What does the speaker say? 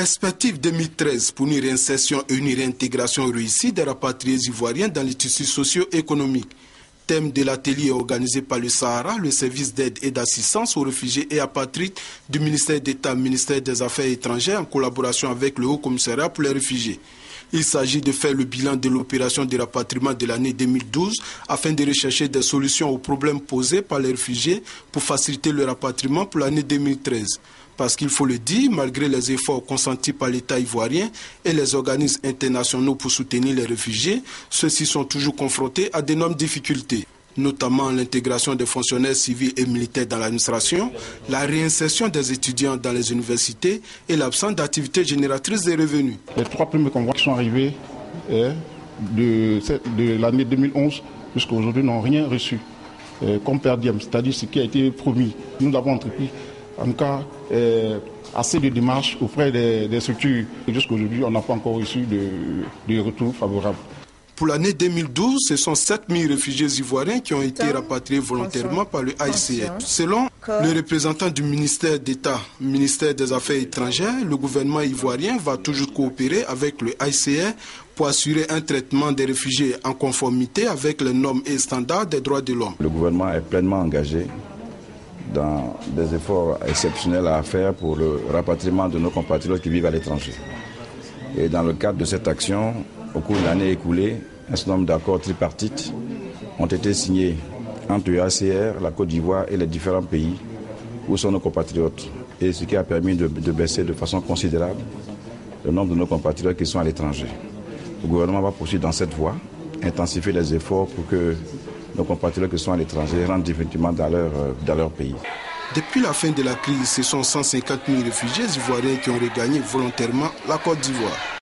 Perspective 2013 pour une réinsertion et une réintégration réussie des rapatriés ivoiriens dans les tissus socio-économiques. Thème de l'atelier organisé par le Sahara, le service d'aide et d'assistance aux réfugiés et apatrides du ministère d'État, ministère des Affaires étrangères en collaboration avec le Haut Commissariat pour les réfugiés. Il s'agit de faire le bilan de l'opération de rapatriement de l'année 2012 afin de rechercher des solutions aux problèmes posés par les réfugiés pour faciliter le rapatriement pour l'année 2013. Parce qu'il faut le dire, malgré les efforts consentis par l'État ivoirien et les organismes internationaux pour soutenir les réfugiés, ceux-ci sont toujours confrontés à d'énormes difficultés, notamment l'intégration des fonctionnaires civils et militaires dans l'administration, la réinsertion des étudiants dans les universités et l'absence d'activités génératrices de revenus. Les 3 premiers convois qui sont arrivés de l'année 2011 jusqu'à aujourd'hui n'ont rien reçu comme per diem, c'est-à-dire ce qui a été promis. Nous l'avons entrepris. En tout cas, assez de démarches auprès des structures. Jusqu'à aujourd'hui, on n'a pas encore reçu de retour favorable. Pour l'année 2012, ce sont 7000 réfugiés ivoiriens qui ont été rapatriés volontairement par le HCR. Selon le représentant du ministère d'État, ministère des Affaires étrangères, le gouvernement ivoirien va toujours coopérer avec le HCR pour assurer un traitement des réfugiés en conformité avec les normes et standards des droits de l'homme. Le gouvernement est pleinement engagé dans des efforts exceptionnels à faire pour le rapatriement de nos compatriotes qui vivent à l'étranger. Et dans le cadre de cette action, au cours de l'année écoulée, un certain nombre d'accords tripartites ont été signés entre le HCR, la Côte d'Ivoire et les différents pays où sont nos compatriotes. Et ce qui a permis de baisser de façon considérable le nombre de nos compatriotes qui sont à l'étranger. Le gouvernement va poursuivre dans cette voie, intensifier les efforts pour que nos compatriotes qui sont à l'étranger rentrent définitivement dans leur pays. Depuis la fin de la crise, ce sont 150 000 réfugiés ivoiriens qui ont regagné volontairement la Côte d'Ivoire.